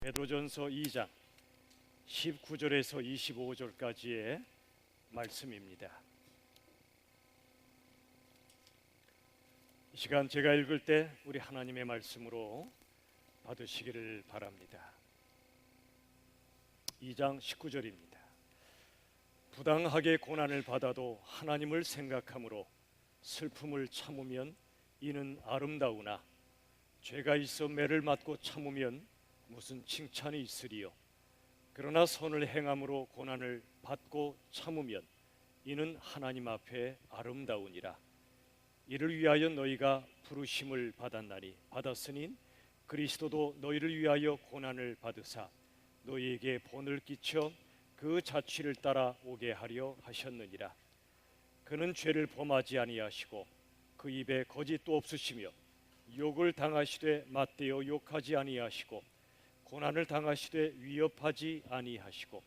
베드로전서 2장 19절에서 25절까지의 말씀입니다. 이 시간 제가 읽을 때 우리 하나님의 말씀으로 받으시기를 바랍니다. 2장 19절입니다. 부당하게 고난을 받아도 하나님을 생각함으로 슬픔을 참으면 이는 아름다우나 죄가 있어 매를 맞고 참으면 무슨 칭찬이 있으리요. 그러나 선을 행함으로 고난을 받고 참으면 이는 하나님 앞에 아름다우니라. 이를 위하여 너희가 부르심을 받았으니 그리스도도 너희를 위하여 고난을 받으사 너희에게 본을 끼쳐 그 자취를 따라 오게 하려 하셨느니라. 그는 죄를 범하지 아니하시고 그 입에 거짓도 없으시며 욕을 당하시되 맞대어 욕하지 아니하시고 고난을 당하시되 위협하지 아니하시고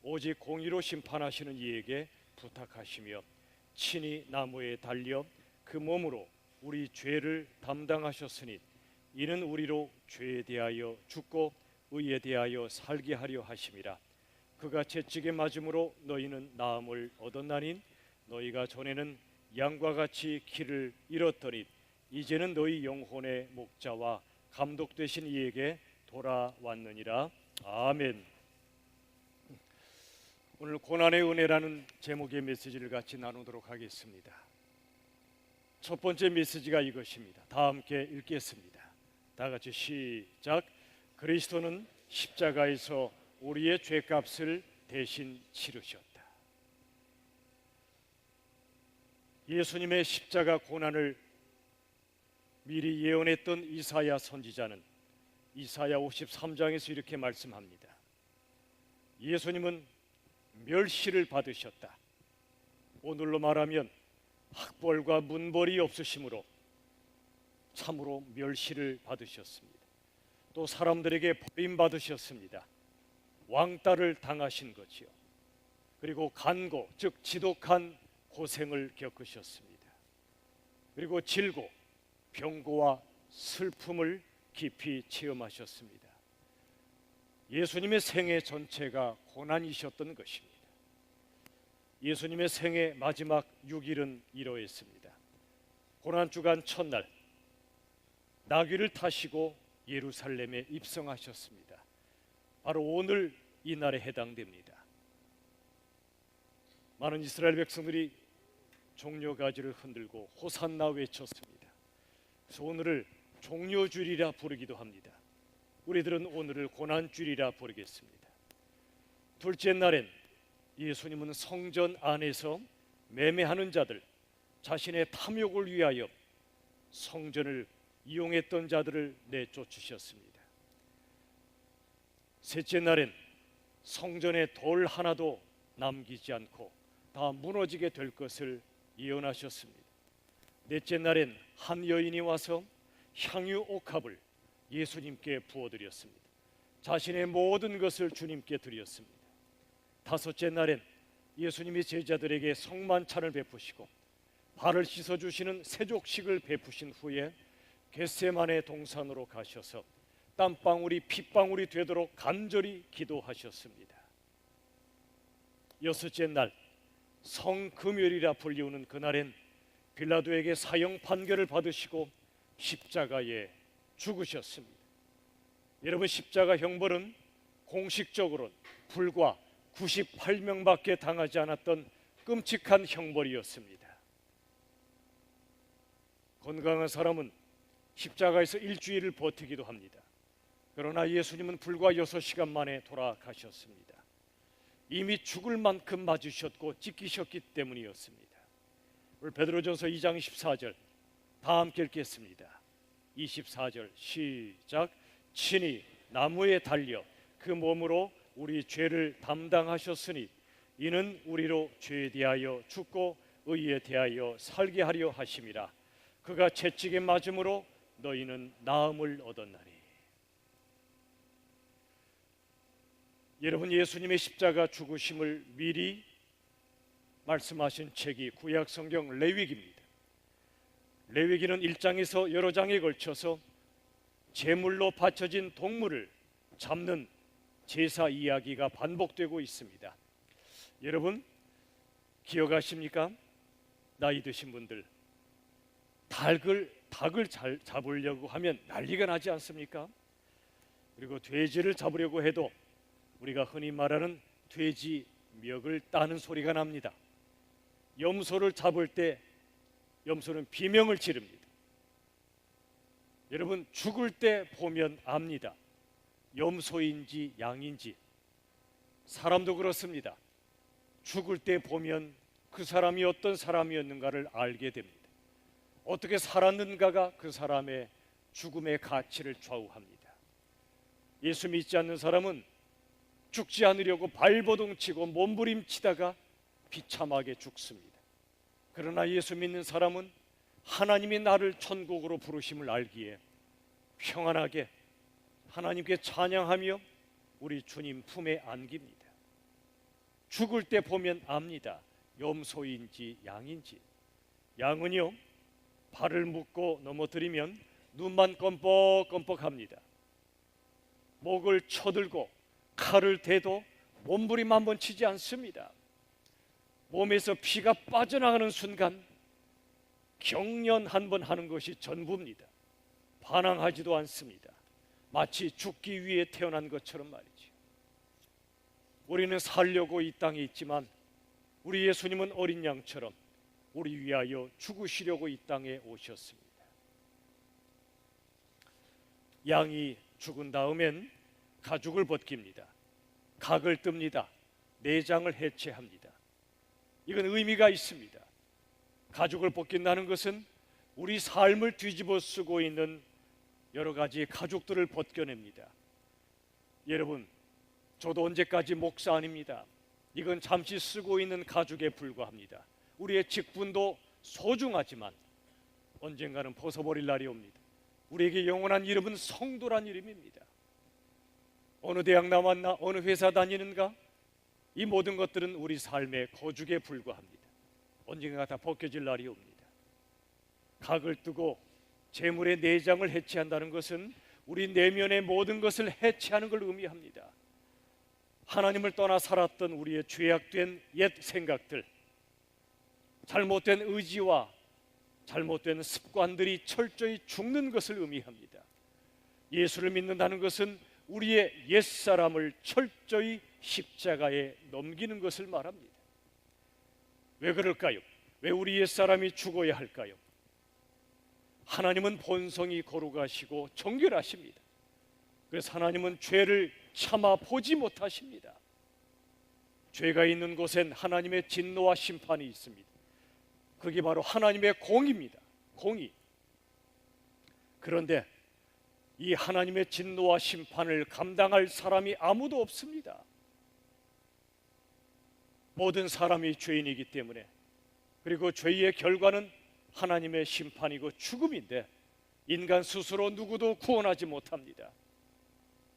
오직 공의로 심판하시는 이에게 부탁하시며 친히 나무에 달려 그 몸으로 우리 죄를 담당하셨으니 이는 우리로 죄에 대하여 죽고 의에 대하여 살게 하려 하심이라. 그가 채찍에 맞음으로 너희는 나음을 얻었나니 너희가 전에는 양과 같이 길을 잃었더니 이제는 너희 영혼의 목자와 감독 되신 이에게 돌아왔느니라. 아멘. 오늘 고난의 은혜라는 제목의 메시지를 같이 나누도록 하겠습니다. 첫 번째 메시지가 이것입니다. 다 함께 읽겠습니다. 다 같이 시작. 그리스도는 십자가에서 우리의 죄값을 대신 치르셨다. 예수님의 십자가 고난을 미리 예언했던 이사야 선지자는 이사야 53장에서 이렇게 말씀합니다. 예수님은 멸시를 받으셨다. 오늘로 말하면 학벌과 문벌이 없으심으로 참으로 멸시를 받으셨습니다. 또 사람들에게 버림받으셨습니다. 왕따를 당하신 거지요. 그리고 간고, 즉 지독한 고생을 겪으셨습니다. 그리고 질고, 병고와 슬픔을 깊이 체험하셨습니다. 예수님의 생애 전체가 고난이셨던 것입니다. 예수님의 생애 마지막 6일은 이러했습니다. 고난주간 첫날 나귀를 타시고 예루살렘에 입성하셨습니다. 바로 오늘 이 날에 해당됩니다. 많은 이스라엘 백성들이 종려가지를 흔들고 호산나 외쳤습니다. 그래서 오늘을 종려주일이라 부르기도 합니다. 우리들은 오늘을 고난주일이라 부르겠습니다. 둘째 날엔 예수님은 성전 안에서 매매하는 자들, 자신의 탐욕을 위하여 성전을 이용했던 자들을 내쫓으셨습니다. 셋째 날엔 성전에 돌 하나도 남기지 않고 다 무너지게 될 것을 예언하셨습니다. 넷째 날엔 한 여인이 와서 향유 옥합을 예수님께 부어드렸습니다. 자신의 모든 것을 주님께 드렸습니다. 다섯째 날엔 예수님이 제자들에게 성만찬을 베푸시고 발을 씻어주시는 세족식을 베푸신 후에 겟세마네 동산으로 가셔서 땀방울이 핏방울이 되도록 간절히 기도하셨습니다. 여섯째 날 성금요일이라 불리우는 그날엔 빌라도에게 사형 판결을 받으시고 십자가에 죽으셨습니다. 여러분, 십자가 형벌은 공식적으로는 불과 98명밖에 당하지 않았던 끔찍한 형벌이었습니다. 건강한 사람은 십자가에서 일주일을 버티기도 합니다. 그러나 예수님은 불과 6시간 만에 돌아가셨습니다. 이미 죽을 만큼 맞으셨고 찢기셨기 때문이었습니다. 오늘 베드로전서 2장 24절 다 함께 읽겠습니다. 24절 시작. 친히 나무에 달려 그 몸으로 우리 죄를 담당하셨으니 이는 우리로 죄에 대하여 죽고 의에 대하여 살게 하려 하심이라. 그가 채찍에 맞음으로 너희는 나음을 얻었나니. 여러분, 예수님의 십자가 죽으심을 미리 말씀하신 책이 구약 성경 레위기입니다. 레위기는 1장에서 여러 장에 걸쳐서 제물로 바쳐진 동물을 잡는 제사 이야기가 반복되고 있습니다. 여러분 기억하십니까? 나이 드신 분들 닭을 잘 잡으려고 하면 난리가 나지 않습니까? 그리고 돼지를 잡으려고 해도 우리가 흔히 말하는 돼지 멱을 따는 소리가 납니다. 염소를 잡을 때 염소는 비명을 지릅니다. 여러분 죽을 때 보면 압니다. 염소인지 양인지. 사람도 그렇습니다. 죽을 때 보면 그 사람이 어떤 사람이었는가를 알게 됩니다. 어떻게 살았는가가 그 사람의 죽음의 가치를 좌우합니다. 예수 믿지 않는 사람은 죽지 않으려고 발버둥치고 몸부림치다가 비참하게 죽습니다. 그러나 예수 믿는 사람은 하나님이 나를 천국으로 부르심을 알기에 평안하게 하나님께 찬양하며 우리 주님 품에 안깁니다. 죽을 때 보면 압니다. 염소인지 양인지. 양은요 발을 묶고 넘어뜨리면 눈만 껌뻑껌뻑합니다. 목을 쳐들고 칼을 대도 몸부림 한번 치지 않습니다. 몸에서 피가 빠져나가는 순간 경련 한번 하는 것이 전부입니다. 반항하지도 않습니다. 마치 죽기 위해 태어난 것처럼 말이죠. 우리는 살려고 이 땅에 있지만 우리 예수님은 어린 양처럼 우리 위하여 죽으시려고 이 땅에 오셨습니다. 양이 죽은 다음엔 가죽을 벗깁니다. 각을 뜹니다. 내장을 해체합니다. 이건 의미가 있습니다. 가죽을 벗긴다는 것은 우리 삶을 뒤집어 쓰고 있는 여러 가지 가죽들을 벗겨냅니다. 여러분, 저도 언제까지 목사 아닙니다. 이건 잠시 쓰고 있는 가죽에 불과합니다. 우리의 직분도 소중하지만 언젠가는 벗어버릴 날이 옵니다. 우리에게 영원한 이름은 성도란 이름입니다. 어느 대학 나왔나, 어느 회사 다니는가, 이 모든 것들은 우리 삶의 거죽에 불과합니다. 언젠가 다 벗겨질 날이 옵니다. 각을 뜨고 재물의 내장을 해체한다는 것은 우리 내면의 모든 것을 해체하는 걸 의미합니다. 하나님을 떠나 살았던 우리의 죄악된 옛 생각들, 잘못된 의지와 잘못된 습관들이 철저히 죽는 것을 의미합니다. 예수를 믿는다는 것은 우리의 옛사람을 철저히 십자가에 넘기는 것을 말합니다. 왜 그럴까요? 왜 우리 옛사람이 죽어야 할까요? 하나님은 본성이 거룩하시고 정결하십니다. 그래서 하나님은 죄를 참아 보지 못하십니다. 죄가 있는 곳엔 하나님의 진노와 심판이 있습니다. 그게 바로 하나님의 공의입니다. 공의. 그런데 이 하나님의 진노와 심판을 감당할 사람이 아무도 없습니다. 모든 사람이 죄인이기 때문에, 그리고 죄의 결과는 하나님의 심판이고 죽음인데 인간 스스로 누구도 구원하지 못합니다.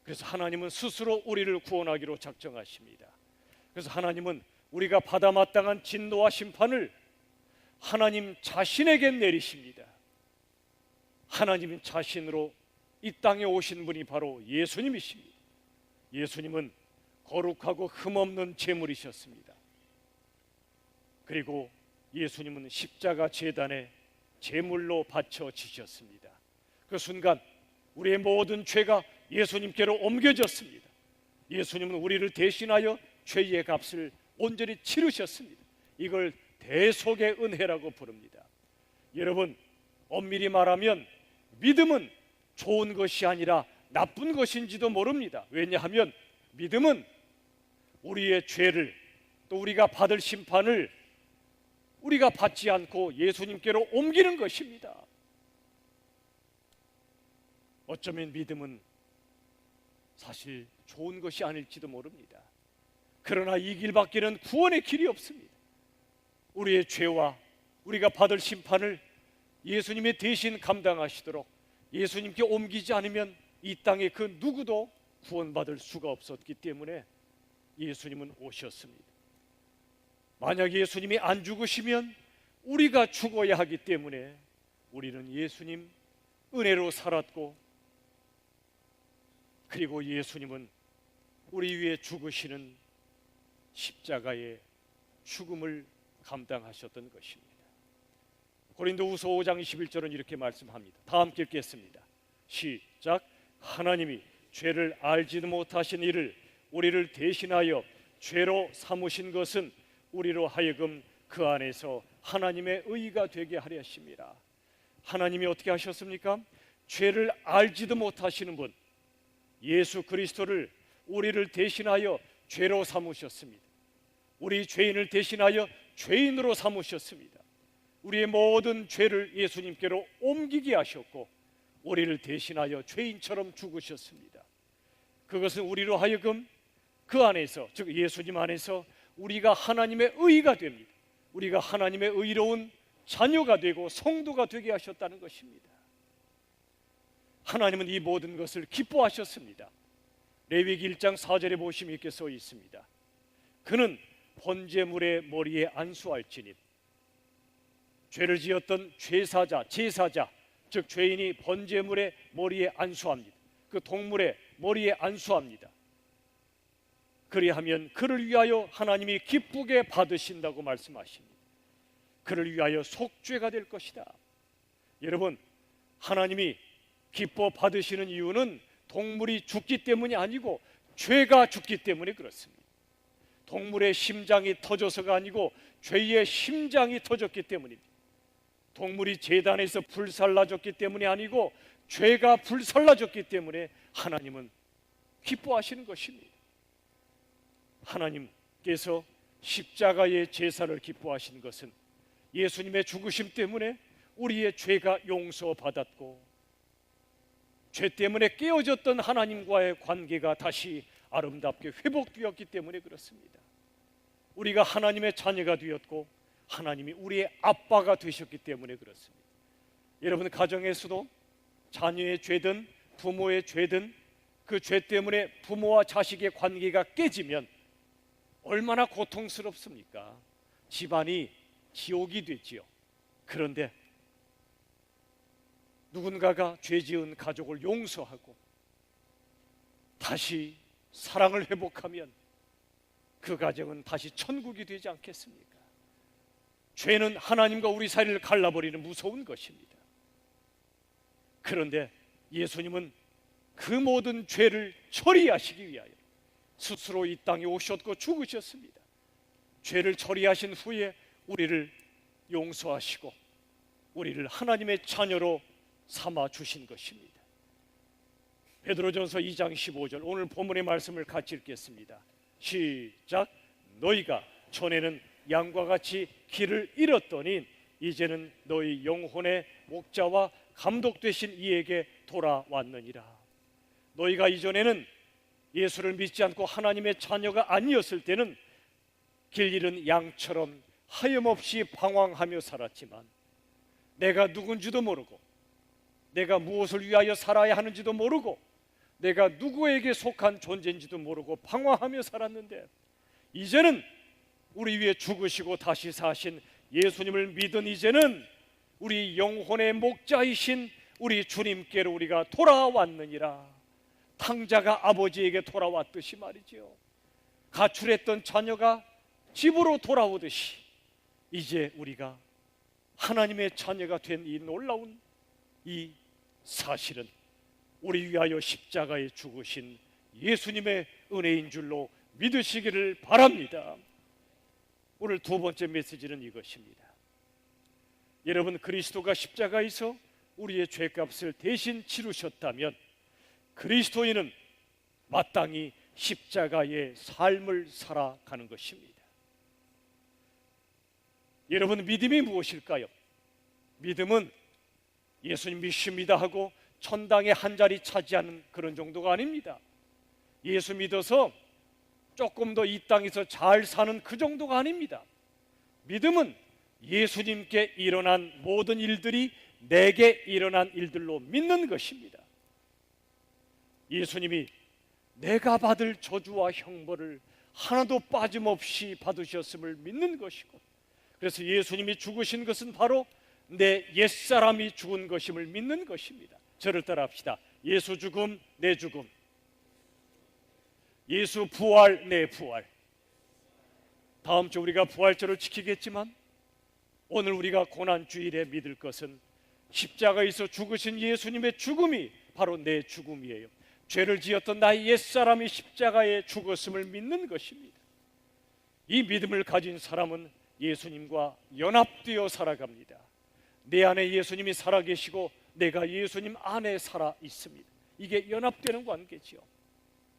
그래서 하나님은 스스로 우리를 구원하기로 작정하십니다. 그래서 하나님은 우리가 받아 마땅한 진노와 심판을 하나님 자신에게 내리십니다. 하나님 자신으로 이 땅에 오신 분이 바로 예수님이십니다. 예수님은 거룩하고 흠없는 제물이셨습니다. 그리고 예수님은 십자가 제단에 제물로 바쳐지셨습니다. 그 순간 우리의 모든 죄가 예수님께로 옮겨졌습니다. 예수님은 우리를 대신하여 죄의 값을 온전히 치르셨습니다. 이걸 대속의 은혜라고 부릅니다. 여러분, 엄밀히 말하면 믿음은 좋은 것이 아니라 나쁜 것인지도 모릅니다. 왜냐하면 믿음은 우리의 죄를, 또 우리가 받을 심판을 우리가 받지 않고 예수님께로 옮기는 것입니다. 어쩌면 믿음은 사실 좋은 것이 아닐지도 모릅니다. 그러나 이 길밖에는 구원의 길이 없습니다. 우리의 죄와 우리가 받을 심판을 예수님이 대신 감당하시도록 예수님께 옮기지 않으면 이 땅에 그 누구도 구원받을 수가 없었기 때문에 예수님은 오셨습니다. 만약 예수님이 안 죽으시면 우리가 죽어야 하기 때문에 우리는 예수님 은혜로 살았고 그리고 예수님은 우리 위해 죽으시는 십자가의 죽음을 감당하셨던 것입니다. 고린도후서 5장 21절은 이렇게 말씀합니다. 다 함께 읽겠습니다. 시작. 하나님이 죄를 알지도 못하신 이를 우리를 대신하여 죄로 삼으신 것은 우리로 하여금 그 안에서 하나님의 의가 되게 하려 하심이라. 하나님이 어떻게 하셨습니까? 죄를 알지도 못하시는 분 예수 그리스도를 우리를 대신하여 죄로 삼으셨습니다. 우리 죄인을 대신하여 죄인으로 삼으셨습니다. 우리의 모든 죄를 예수님께로 옮기게 하셨고 우리를 대신하여 죄인처럼 죽으셨습니다. 그것은 우리로 하여금 그 안에서, 즉 예수님 안에서 우리가 하나님의 의가 됩니다. 우리가 하나님의 의로운 자녀가 되고 성도가 되게 하셨다는 것입니다. 하나님은 이 모든 것을 기뻐하셨습니다. 레위기 1장 4절에 보시면 이렇게 써 있습니다. 그는 번제물의 머리에 안수할지니 죄를 지었던 제사자, 즉 죄인이 번제물의 머리에 안수합니다. 그 동물의 머리에 안수합니다. 그리하면 그를 위하여 하나님이 기쁘게 받으신다고 말씀하십니다. 그를 위하여 속죄가 될 것이다. 여러분, 하나님이 기뻐 받으시는 이유는 동물이 죽기 때문이 아니고 죄가 죽기 때문에 그렇습니다. 동물의 심장이 터져서가 아니고 죄의 심장이 터졌기 때문입니다. 동물이 제단에서 불살라졌기 때문이 아니고 죄가 불살라졌기 때문에 하나님은 기뻐하시는 것입니다. 하나님께서 십자가의 제사를 기뻐하신 것은 예수님의 죽으심 때문에 우리의 죄가 용서받았고 죄 때문에 깨어졌던 하나님과의 관계가 다시 아름답게 회복되었기 때문에 그렇습니다. 우리가 하나님의 자녀가 되었고 하나님이 우리의 아빠가 되셨기 때문에 그렇습니다. 여러분, 가정에서도 자녀의 죄든 부모의 죄든 그 죄 때문에 부모와 자식의 관계가 깨지면 얼마나 고통스럽습니까? 집안이 지옥이 되지요. 그런데 누군가가 죄 지은 가족을 용서하고 다시 사랑을 회복하면 그 가정은 다시 천국이 되지 않겠습니까? 죄는 하나님과 우리 사이를 갈라버리는 무서운 것입니다. 그런데 예수님은 그 모든 죄를 처리하시기 위하여 스스로 이 땅에 오셨고 죽으셨습니다. 죄를 처리하신 후에 우리를 용서하시고 우리를 하나님의 자녀로 삼아 주신 것입니다. 베드로전서 2장 15절, 오늘 본문의 말씀을 같이 읽겠습니다. 시작. 너희가 전에는 양과 같이 길을 잃었더니 이제는 너희 영혼의 목자와 감독 되신 이에게 돌아왔느니라. 너희가 이전에는 예수를 믿지 않고 하나님의 자녀가 아니었을 때는 길 잃은 양처럼 하염없이 방황하며 살았지만 내가 누군지도 모르고 내가 무엇을 위하여 살아야 하는지도 모르고 내가 누구에게 속한 존재인지도 모르고 방황하며 살았는데 이제는 우리 위해 죽으시고 다시 사신 예수님을 믿은 이제는 우리 영혼의 목자이신 우리 주님께로 우리가 돌아왔느니라. 탕자가 아버지에게 돌아왔듯이 말이죠. 가출했던 자녀가 집으로 돌아오듯이 이제 우리가 하나님의 자녀가 된 이 놀라운 이 사실은 우리 위하여 십자가에 죽으신 예수님의 은혜인 줄로 믿으시기를 바랍니다. 오늘 두 번째 메시지는 이것입니다. 여러분, 그리스도가 십자가에서 우리의 죄값을 대신 치르셨다면 그리스도인은 마땅히 십자가의 삶을 살아가는 것입니다. 여러분, 믿음이 무엇일까요? 믿음은 예수님 믿습니다 하고 천당에 한 자리 차지하는 그런 정도가 아닙니다. 예수 믿어서 조금 더 이 땅에서 잘 사는 그 정도가 아닙니다. 믿음은 예수님께 일어난 모든 일들이 내게 일어난 일들로 믿는 것입니다. 예수님이 내가 받을 저주와 형벌을 하나도 빠짐없이 받으셨음을 믿는 것이고, 그래서 예수님이 죽으신 것은 바로 내 옛사람이 죽은 것임을 믿는 것입니다. 저를 따라합시다. 예수 죽음, 내 죽음. 예수 부활, 내 부활. 다음 주 우리가 부활절을 지키겠지만 오늘 우리가 고난주일에 믿을 것은 십자가에서 죽으신 예수님의 죽음이 바로 내 죽음이에요. 죄를 지었던 나의 옛사람이 십자가에 죽었음을 믿는 것입니다. 이 믿음을 가진 사람은 예수님과 연합되어 살아갑니다. 내 안에 예수님이 살아계시고 내가 예수님 안에 살아 있습니다. 이게 연합되는 관계지요.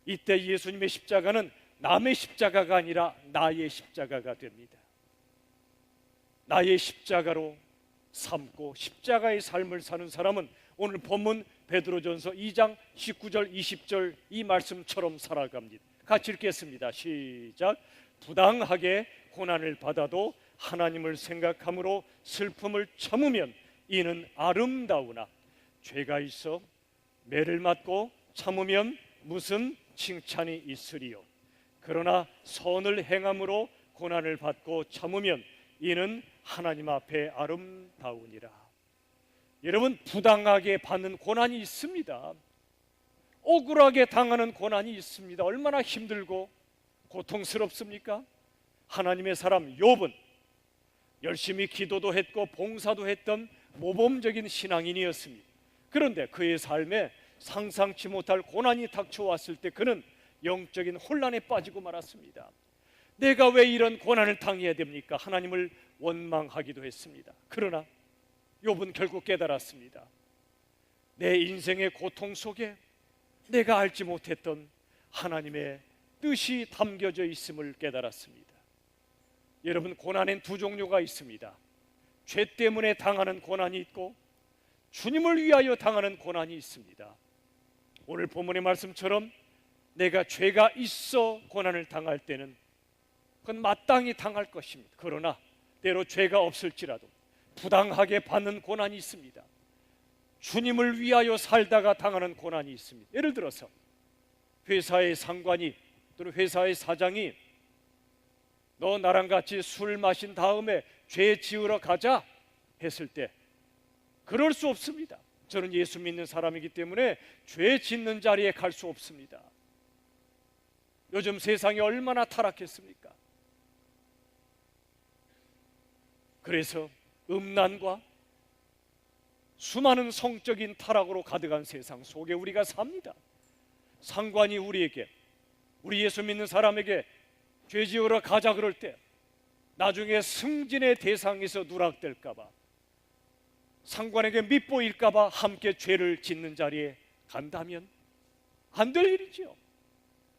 이때 예수님의 십자가는 남의 십자가가 아니라 나의 십자가가 됩니다. 나의 십자가로 삼고 십자가의 삶을 사는 사람은 오늘 본문 베드로전서 2장 19절 20절 이 말씀처럼 살아갑니다. 같이 읽겠습니다. 시작. 부당하게 고난을 받아도 하나님을 생각함으로 슬픔을 참으면 이는 아름다우나 죄가 있어 매를 맞고 참으면 무슨 칭찬이 있으리요. 그러나 선을 행함으로 고난을 받고 참으면 이는 하나님 앞에 아름다우니라. 여러분, 부당하게 받는 고난이 있습니다. 억울하게 당하는 고난이 있습니다. 얼마나 힘들고 고통스럽습니까? 하나님의 사람 욥은 열심히 기도도 했고 봉사도 했던 모범적인 신앙인이었습니다. 그런데 그의 삶에 상상치 못할 고난이 닥쳐왔을 때 그는 영적인 혼란에 빠지고 말았습니다. 내가 왜 이런 고난을 당해야 됩니까? 하나님을 원망하기도 했습니다. 그러나 욥은 결국 깨달았습니다. 내 인생의 고통 속에 내가 알지 못했던 하나님의 뜻이 담겨져 있음을 깨달았습니다. 여러분, 고난엔 두 종류가 있습니다. 죄 때문에 당하는 고난이 있고 주님을 위하여 당하는 고난이 있습니다. 오늘 본문의 말씀처럼 내가 죄가 있어 고난을 당할 때는 그건 마땅히 당할 것입니다. 그러나 때로 죄가 없을지라도 부당하게 받는 고난이 있습니다. 주님을 위하여 살다가 당하는 고난이 있습니다. 예를 들어서 회사의 상관이 또는 회사의 사장이 너 나랑 같이 술 마신 다음에 죄 지으러 가자 했을 때 그럴 수 없습니다. 저는 예수 믿는 사람이기 때문에 죄 짓는 자리에 갈 수 없습니다. 요즘 세상이 얼마나 타락했습니까? 그래서 음란과 수많은 성적인 타락으로 가득한 세상 속에 우리가 삽니다. 상관이 우리에게, 우리 예수 믿는 사람에게 죄 지으러 가자 그럴 때 나중에 승진의 대상에서 누락될까 봐, 상관에게 밉보일까 봐 함께 죄를 짓는 자리에 간다면 안 될 일이지요.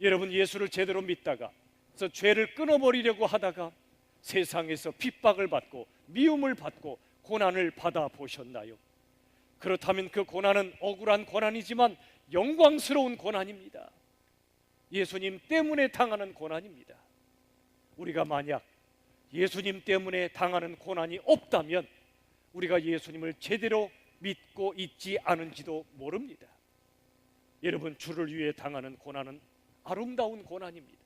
여러분, 예수를 제대로 믿다가 그래서 죄를 끊어버리려고 하다가 세상에서 핍박을 받고 미움을 받고 고난을 받아보셨나요? 그렇다면 그 고난은 억울한 고난이지만 영광스러운 고난입니다. 예수님 때문에 당하는 고난입니다. 우리가 만약 예수님 때문에 당하는 고난이 없다면 우리가 예수님을 제대로 믿고 있지 않은지도 모릅니다. 여러분, 주를 위해 당하는 고난은 아름다운 고난입니다.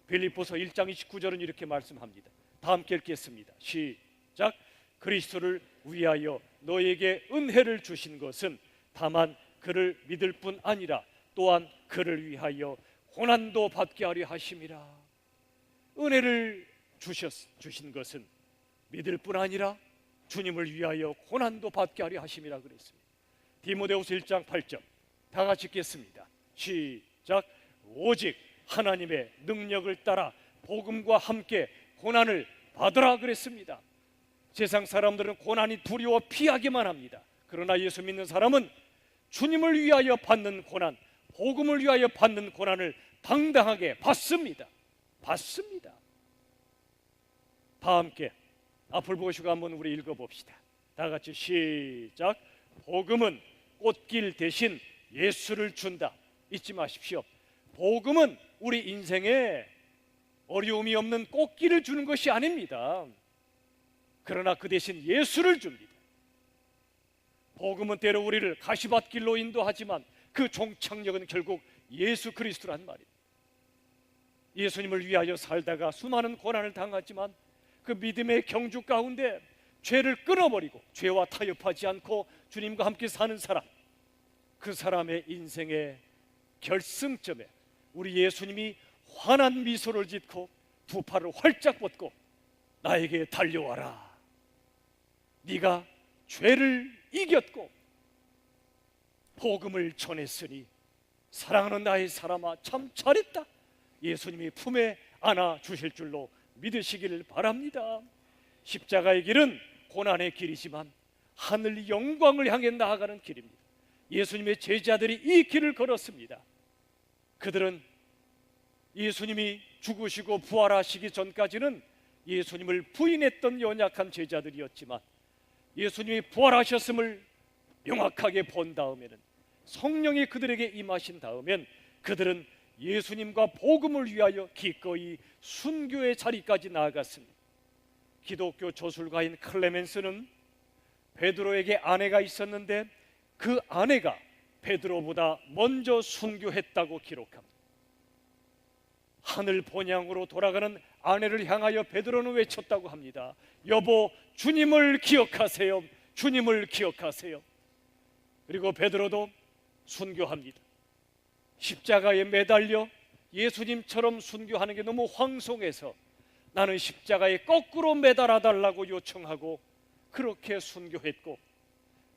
빌립보서 1장 29절은 이렇게 말씀합니다. 다 함께 읽겠습니다. 시작. 그리스도를 위하여 너에게 은혜를 주신 것은 다만 그를 믿을 뿐 아니라 또한 그를 위하여 고난도 받게 하려 하심이라. 은혜를 주신 것은 믿을 뿐 아니라 주님을 위하여 고난도 받게 하려 하심이라 그랬습니다. 디모데후서 1장 8절 다 같이 읽겠습니다. 시작. 오직 하나님의 능력을 따라 복음과 함께 고난을 받으라 그랬습니다. 세상 사람들은 고난이 두려워 피하기만 합니다. 그러나 예수 믿는 사람은 주님을 위하여 받는 고난, 복음을 위하여 받는 고난을 당당하게 받습니다. 받습니다. 다 함께 앞을 보시고 한번 우리 읽어봅시다. 다 같이 시작. 복음은 꽃길 대신 예수를 준다. 잊지 마십시오. 복음은 우리 인생에 어려움이 없는 꽃길을 주는 것이 아닙니다. 그러나 그 대신 예수를 줍니다. 복음은 때로 우리를 가시밭길로 인도하지만 그 종착역은 결국 예수 그리스도란 말입니다. 예수님을 위하여 살다가 수많은 고난을 당하지만 그 믿음의 경주 가운데 죄를 끊어버리고 죄와 타협하지 않고 주님과 함께 사는 사람, 그 사람의 인생의 결승점에 우리 예수님이 환한 미소를 짓고 두 팔을 활짝 뻗고 나에게 달려와라. 네가 죄를 이겼고 복음을 전했으니 사랑하는 나의 사람아 참 잘했다. 예수님이 품에 안아 주실 줄로 믿으시기를 바랍니다. 십자가의 길은 고난의 길이지만 하늘 영광을 향해 나아가는 길입니다. 예수님의 제자들이 이 길을 걸었습니다. 그들은 예수님이 죽으시고 부활하시기 전까지는 예수님을 부인했던 연약한 제자들이었지만 예수님이 부활하셨음을 명확하게 본 다음에는, 성령이 그들에게 임하신 다음엔 그들은 예수님과 복음을 위하여 기꺼이 순교의 자리까지 나아갔습니다. 기독교 저술가인 클레멘스는 베드로에게 아내가 있었는데 그 아내가 베드로보다 먼저 순교했다고 기록합니다. 하늘 본향으로 돌아가는 아내를 향하여 베드로는 외쳤다고 합니다. 여보, 주님을 기억하세요. 주님을 기억하세요. 그리고 베드로도 순교합니다. 십자가에 매달려 예수님처럼 순교하는 게 너무 황송해서 나는 십자가에 거꾸로 매달아 달라고 요청하고 그렇게 순교했고,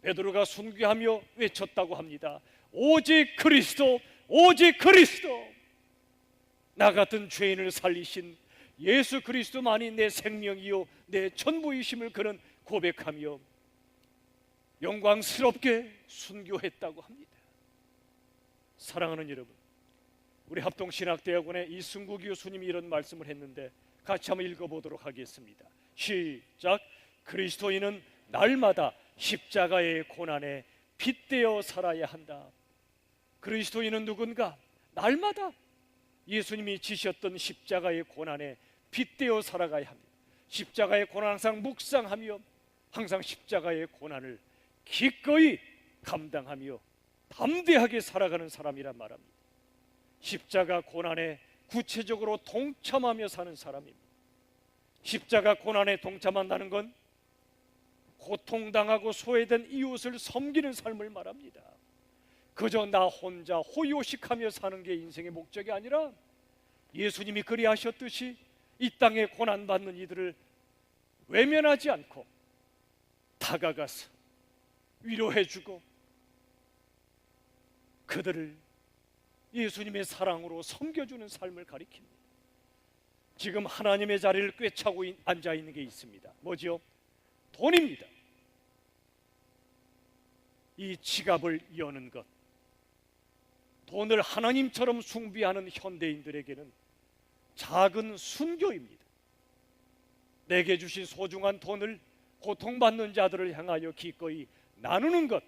베드로가 순교하며 외쳤다고 합니다. 오직 그리스도, 오직 그리스도. 나 같은 죄인을 살리신 예수 그리스도만이 내 생명이요 내 전부이심을 그는 고백하며 영광스럽게 순교했다고 합니다. 사랑하는 여러분, 우리 합동신학대학원의 이승구 교수님이 이런 말씀을 했는데 같이 한번 읽어보도록 하겠습니다. 시작. 그리스도인은 날마다 십자가의 고난에 빗대어 살아야 한다. 그리스도인은 누군가? 날마다 예수님이 지셨던 십자가의 고난에 빗대어 살아가야 합니다. 십자가의 고난 항상 묵상하며 항상 십자가의 고난을 기꺼이 감당하며 담대하게 살아가는 사람이란 말합니다. 십자가 고난에 구체적으로 동참하며 사는 사람입니다. 십자가 고난에 동참한다는 건 고통당하고 소외된 이웃을 섬기는 삶을 말합니다. 그저 나 혼자 호요식하며 사는 게 인생의 목적이 아니라 예수님이 그리하셨듯이 이 땅에 고난받는 이들을 외면하지 않고 다가가서 위로해주고 그들을 예수님의 사랑으로 섬겨주는 삶을 가리킵니다. 지금 하나님의 자리를 꿰차고 앉아있는 게 있습니다. 뭐지요? 돈입니다. 이 지갑을 여는 것, 돈을 하나님처럼 숭배하는 현대인들에게는 작은 순교입니다. 내게 주신 소중한 돈을 고통받는 자들을 향하여 기꺼이 나누는 것,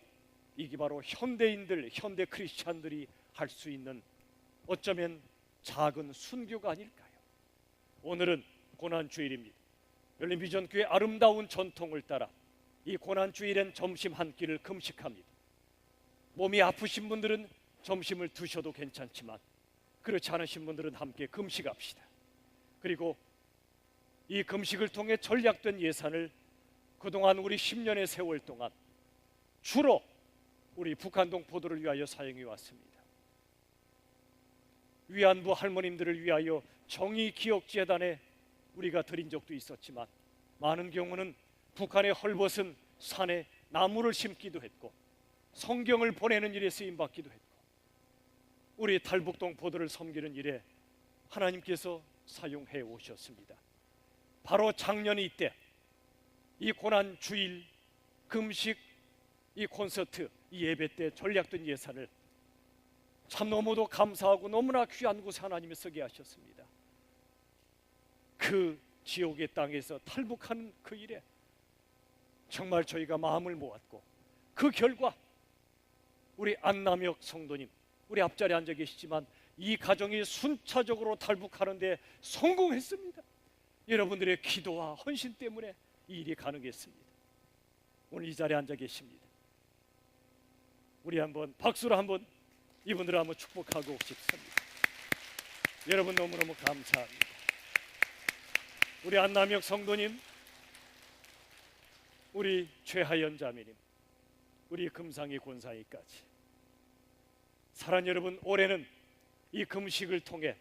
이게 바로 현대인들, 현대 크리스찬들이 할 수 있는 어쩌면 작은 순교가 아닐까요? 오늘은 고난주일입니다. 열린비전교회 아름다운 전통을 따라 이 고난주일엔 점심 한 끼를 금식합니다. 몸이 아프신 분들은 점심을 드셔도 괜찮지만 그렇지 않으신 분들은 함께 금식합시다. 그리고 이 금식을 통해 절약된 예산을 그동안 우리 10년의 세월 동안 주로 우리 북한 동포들을 위하여 사용해 왔습니다. 위안부 할머님들을 위하여 정의기억재단에 우리가 드린 적도 있었지만 많은 경우는 북한의 헐벗은 산에 나무를 심기도 했고 성경을 보내는 일에 쓰임받기도 했고 우리 탈북 동포들을 섬기는 일에 하나님께서 사용해 오셨습니다. 바로 작년 이때 이 고난 주일 금식 이 콘서트 이 예배 때 전략된 예산을 참 너무도 감사하고 너무나 귀한 곳에 하나님이 쓰게 하셨습니다. 그 지옥의 땅에서 탈북하는 그 일에 정말 저희가 마음을 모았고 그 결과 우리 안남혁 성도님, 우리 앞자리에 앉아 계시지만 이 가정이 순차적으로 탈북하는 데 성공했습니다. 여러분들의 기도와 헌신 때문에 이 일이 가능했습니다. 오늘 이 자리에 앉아 계십니다. 우리 한번 박수로 한번 이분들을 한번 축복하고 싶습니다. 여러분 너무너무 감사합니다. 우리 안남혁 성도님, 우리 최하연 자매님, 우리 금상희 권사님까지 사랑 여러분, 올해는 이 금식을 통해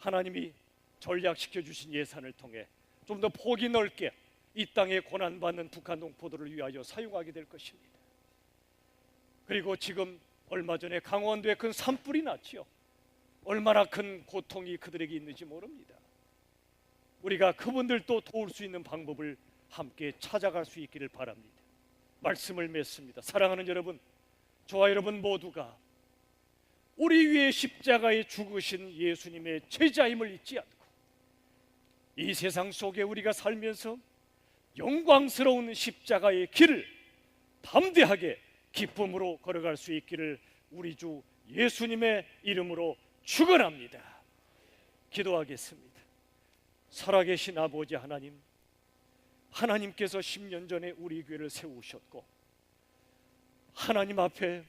하나님이 전략시켜 주신 예산을 통해 좀 더 폭이 넓게 이 땅에 고난받는 북한 동포들을 위하여 사용하게 될 것입니다. 그리고 지금 얼마 전에 강원도에 큰 산불이 났지요. 얼마나 큰 고통이 그들에게 있는지 모릅니다. 우리가 그분들도 도울 수 있는 방법을 함께 찾아갈 수 있기를 바랍니다. 말씀을 맺습니다. 사랑하는 여러분, 저와 여러분 모두가 우리 위에 십자가에 죽으신 예수님의 제자임을 잊지 않고 이 세상 속에 우리가 살면서 영광스러운 십자가의 길을 담대하게 기쁨으로 걸어갈 수 있기를 우리 주 예수님의 이름으로 축원합니다. 기도하겠습니다. 살아계신 아버지 하나님, 하나님께서 10년 전에 우리 교회를 세우셨고 하나님 앞에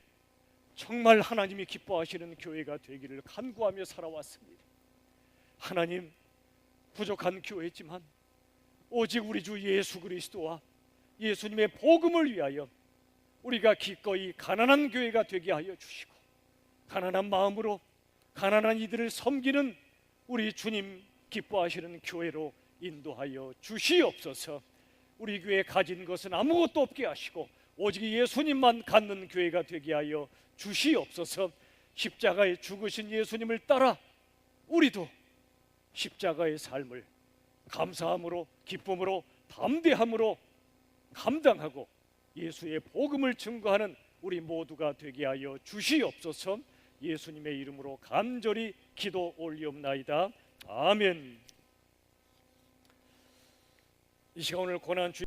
정말 하나님이 기뻐하시는 교회가 되기를 간구하며 살아왔습니다. 하나님, 부족한 교회지만 오직 우리 주 예수 그리스도와 예수님의 복음을 위하여 우리가 기꺼이 가난한 교회가 되게 하여 주시고 가난한 마음으로 가난한 이들을 섬기는 우리 주님 기뻐하시는 교회로 인도하여 주시옵소서. 우리 교회 가진 것은 아무것도 없게 하시고 오직 예수님만 갖는 교회가 되게 하여 주시옵소서. 십자가에 죽으신 예수님을 따라 우리도 십자가의 삶을 감사함으로 기쁨으로 담대함으로 감당하고 예수의 복음을 증거하는 우리 모두가 되게 하여 주시옵소서. 예수님의 이름으로 간절히 기도 올리옵나이다. 아멘. 이 시간 오늘 고난 주